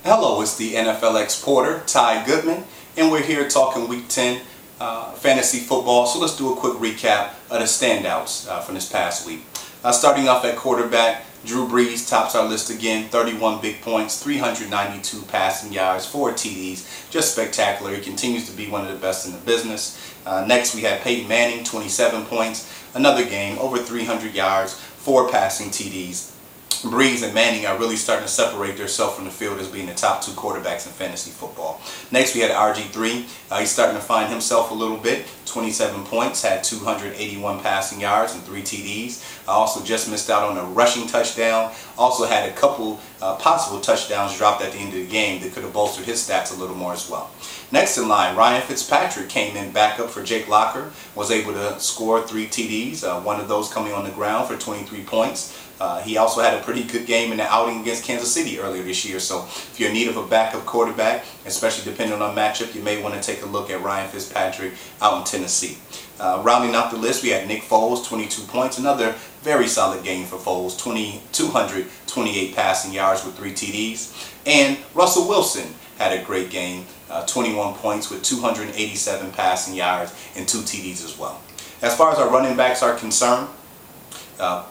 Hello, it's the NFL exporter Ty Goodman, and we're here talking Week 10 fantasy football. So let's do a quick recap of the standouts from this past week. Starting off at quarterback, Drew Brees tops our list again. 31 big points, 392 passing yards, 4 TDs. Just spectacular. He continues to be one of the best in the business. Next, we had Peyton Manning, 27 points. Another game, over 300 yards, 4 passing TDs. Brees and Manning are really starting to separate themselves from the field as being the top 2 quarterbacks in fantasy football. Next, we had RG3. He's starting to find himself a little bit. 27 points, had 281 passing yards and 3 TDs. Also just missed out on a rushing touchdown. Also had a couple possible touchdowns dropped at the end of the game that could have bolstered his stats a little more as well. Next in line, Ryan Fitzpatrick came in backup for Jake Locker, was able to score 3 TDs, one of those coming on the ground for 23 points. He also had a pretty good game in the outing against Kansas City earlier this year. So if you're in need of a backup quarterback, especially depending on matchup, you may want to take a look at Ryan Fitzpatrick out in Tennessee. Rounding out the list, we had Nick Foles, 22 points. Another very solid game for Foles, 228 passing yards with 3 TDs. And Russell Wilson had a great game, 21 points with 287 passing yards and 2 TDs as well. As far as our running backs are concerned,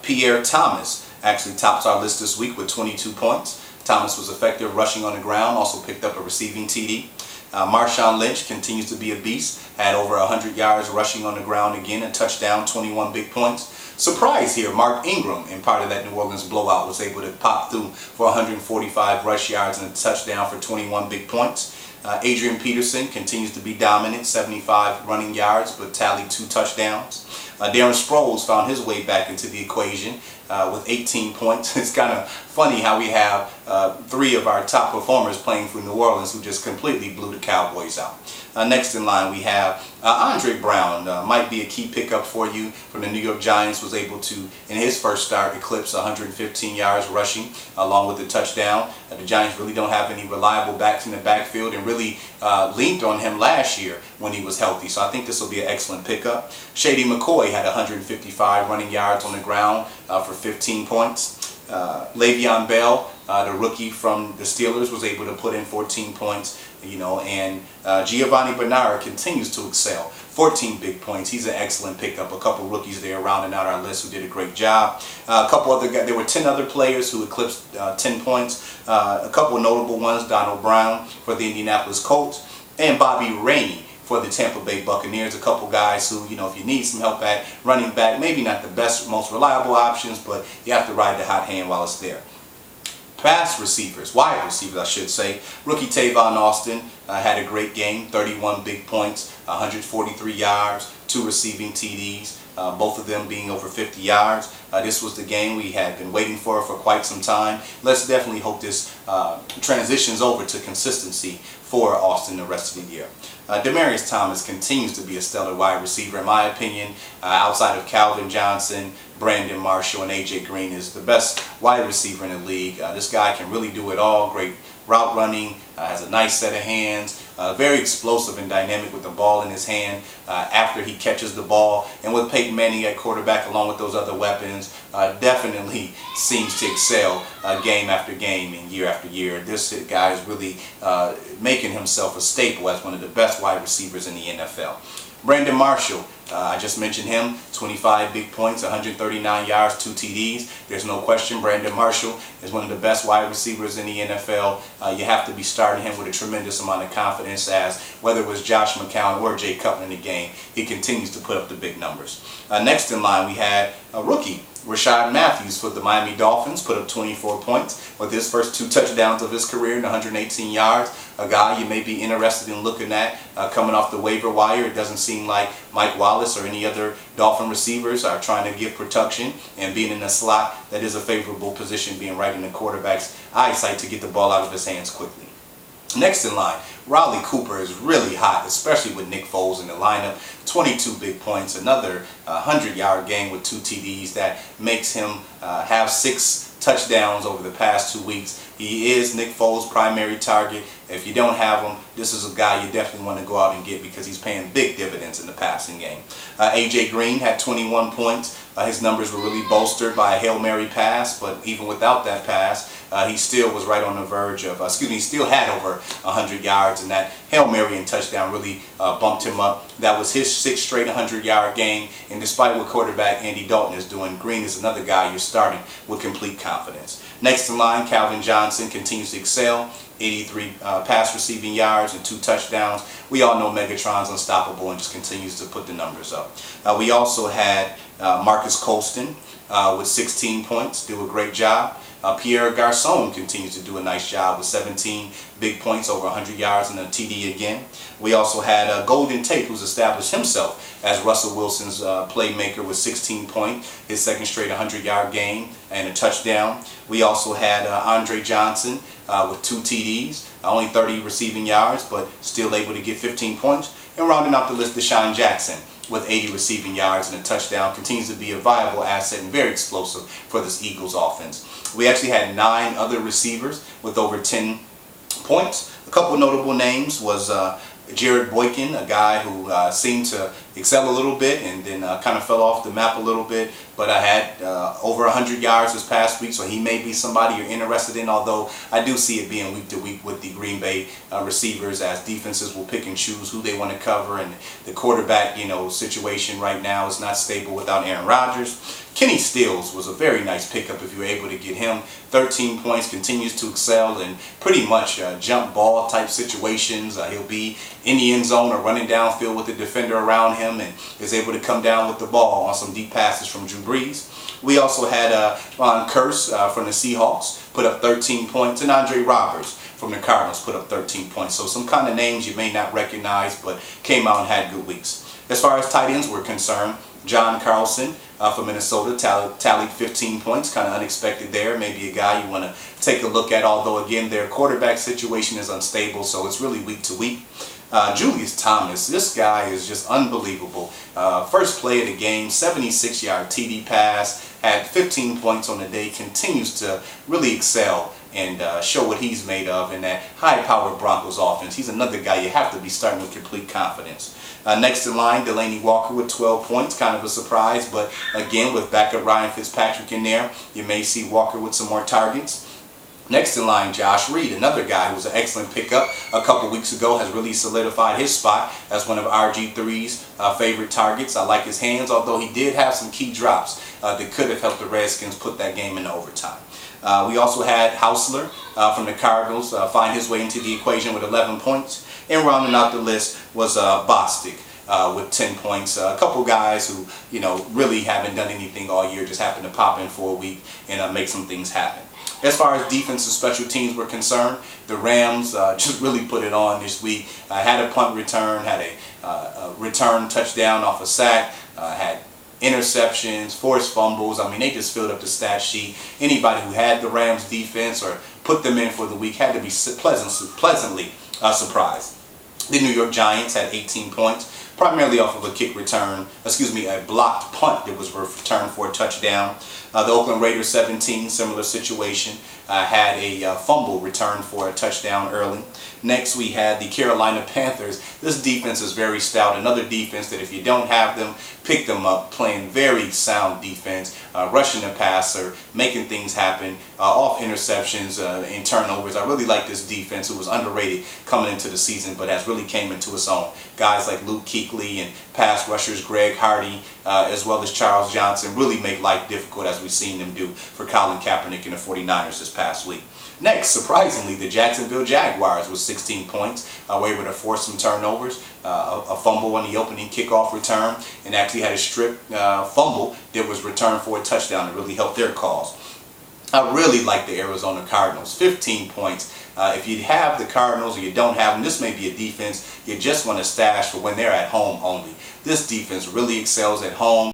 Pierre Thomas actually tops our list this week with 22 points. Thomas was effective rushing on the ground, also picked up a receiving TD. Marshawn Lynch continues to be a beast, had over 100 yards rushing on the ground again, a touchdown, 21 big points. Surprise here, Mark Ingram, in part of that New Orleans blowout, was able to pop through for 145 rush yards and a touchdown for 21 big points. Adrian Peterson continues to be dominant, 75 running yards, but tallied 2 touchdowns. Darren Sproles found his way back into the equation with 18 points. It's kind of funny how we have 3 of our top performers playing for New Orleans who just completely blew the Cowboys out. Next in line we have Andre Brown, might be a key pickup for you from the New York Giants, was able to, in his first start, eclipse 115 yards rushing along with the touchdown. The Giants really don't have any reliable backs in the backfield and really leaned on him last year when he was healthy. So I think this will be an excellent pickup. Shady McCoy had 155 running yards on the ground for 15 points. Le'Veon Bell, the rookie from the Steelers, was able to put in 14 points. And Giovanni Bernard continues to excel. 14 big points. He's an excellent pickup. A couple rookies there rounding out our list who did a great job. A couple other guys. There were 10 other players who eclipsed 10 points. A couple of notable ones: Donald Brown for the Indianapolis Colts and Bobby Rainey for the Tampa Bay Buccaneers. A couple guys who, if you need some help at running back, maybe not the best, most reliable options, but you have to ride the hot hand while it's there. Pass receivers, wide receivers I should say. Rookie Tavon Austin had a great game, 31 big points, 143 yards, 2 receiving TDs, both of them being over 50 yards. This was the game we had been waiting for quite some time. Let's definitely hope this transitions over to consistency for Austin the rest of the year. Demaryius Thomas continues to be a stellar wide receiver, in my opinion. Outside of Calvin Johnson, Brandon Marshall, and A.J. Green, is the best wide receiver in the league. This guy can really do it all. Great route running, has a nice set of hands, very explosive and dynamic with the ball in his hand after he catches the ball. And with Peyton Manning at quarterback along with those other weapons, definitely seems to excel game after game and year after year. This guy is really making himself a staple as one of the best wide receivers in the NFL. Brandon Marshall, I just mentioned him, 25 big points, 139 yards, 2 TDs. There's no question Brandon Marshall is one of the best wide receivers in the NFL. You have to be starting him with a tremendous amount of confidence, as whether it was Josh McCown or Jay Cutler in the game, he continues to put up the big numbers. Next in line we had a rookie, Rashad Matthews for the Miami Dolphins, put up 24 points with his first 2 touchdowns of his career and 118 yards. A guy you may be interested in looking at coming off the waiver wire. It doesn't seem like Mike Wallace or any other Dolphin receivers are trying to give production, and being in a slot that is a favorable position, being right in the quarterback's eyesight to get the ball out of his hands quickly. Next in line, Riley Cooper is really hot, especially with Nick Foles in the lineup. 22 big points, another 100-yard game with 2 TDs. That makes him have 6 touchdowns over the past 2 weeks. He is Nick Foles' primary target. If you don't have him, this is a guy you definitely want to go out and get because he's paying big dividends in the passing game. A.J. Green had 21 points. His numbers were really bolstered by a Hail Mary pass, but even without that pass, he still was right on the verge of, he still had over 100 yards, and that Hail Mary and touchdown really bumped him up. That was his 6th straight 100-yard game, and despite what quarterback Andy Dalton is doing, Green is another guy you're starting with complete confidence. Next in line, Calvin Johnson continues to excel. 83 pass receiving yards and 2 touchdowns. We all know Megatron's unstoppable and just continues to put the numbers up. We also had Marcus Colston with 16 points, do a great job. Pierre Garçon continues to do a nice job with 17 big points, over 100 yards and a TD again. We also had Golden Tate, who's established himself as Russell Wilson's playmaker with 16 points, his 2nd straight 100-yard game and a touchdown. We also had Andre Johnson with 2 TDs, only 30 receiving yards, but still able to get 15 points. And rounding out the list, Deshaun Jackson with 80 receiving yards and a touchdown, continues to be a viable asset and very explosive for this Eagles offense. We actually had 9 other receivers with over 10 points. A couple notable names was Jared Boykin, a guy who seemed to excel a little bit and then kind of fell off the map a little bit, but I had over 100 yards this past week, so he may be somebody you're interested in, although I do see it being week to week with the Green Bay receivers, as defenses will pick and choose who they want to cover, and the quarterback situation right now is not stable without Aaron Rodgers. Kenny Stills was a very nice pickup if you were able to get him. 13 points, continues to excel in pretty much jump ball type situations. He'll be in the end zone or running downfield with the defender around him and is able to come down with the ball on some deep passes from Drew Brees. We also had Ron Kurse from the Seahawks put up 13 points, and Andre Roberts from the Cardinals put up 13 points. So some kind of names you may not recognize, but came out and had good weeks. As far as tight ends were concerned, John Carlson from Minnesota tallied 15 points, kind of unexpected there. Maybe a guy you want to take a look at, although again their quarterback situation is unstable, so it's really week to week. Julius Thomas, this guy is just unbelievable. First play of the game, 76-yard TD pass, had 15 points on the day, continues to really excel and show what he's made of in that high-powered Broncos offense. He's another guy you have to be starting with complete confidence. Next in line, Delaney Walker with 12 points, kind of a surprise, but again, with backup Ryan Fitzpatrick in there, you may see Walker with some more targets. Next in line, Josh Reed, another guy who was an excellent pickup a couple weeks ago, has really solidified his spot as one of RG3's favorite targets. I like his hands, although he did have some key drops that could have helped the Redskins put that game into overtime. We also had Hausler from the Cardinals find his way into the equation with 11 points. And rounding out the list was Bostic with 10 points. A couple guys who, really haven't done anything all year, just happened to pop in for a week and make some things happen. As far as defense and special teams were concerned, the Rams just really put it on this week. Had a punt return, had a return touchdown off a sack, had interceptions, forced fumbles. I mean, they just filled up the stat sheet. Anybody who had the Rams defense or put them in for the week had to be pleasantly surprised. The New York Giants had 18 points, primarily off of a kick return, a blocked punt that was returned for a touchdown. The Oakland Raiders 17, similar situation, had a fumble returned for a touchdown early. Next we had the Carolina Panthers. This defense is very stout. Another defense that if you don't have them, pick them up, playing very sound defense, rushing the passer, making things happen, off interceptions and turnovers. I really like this defense, who was underrated coming into the season, but has really came into its own. Guys like Luke Kuechly and pass rushers Greg Hardy, as well as Charles Johnson, really make life difficult, as we've seen them do for Colin Kaepernick and the 49ers this past week. Next, surprisingly, the Jacksonville Jaguars with 16 points were able to force some turnovers, a fumble on the opening kickoff return, and actually had a strip fumble that was returned for a touchdown to really help their cause. I really like the Arizona Cardinals, 15 points. If you have the Cardinals or you don't have them, this may be a defense you just want to stash for when they're at home only. This defense really excels at home.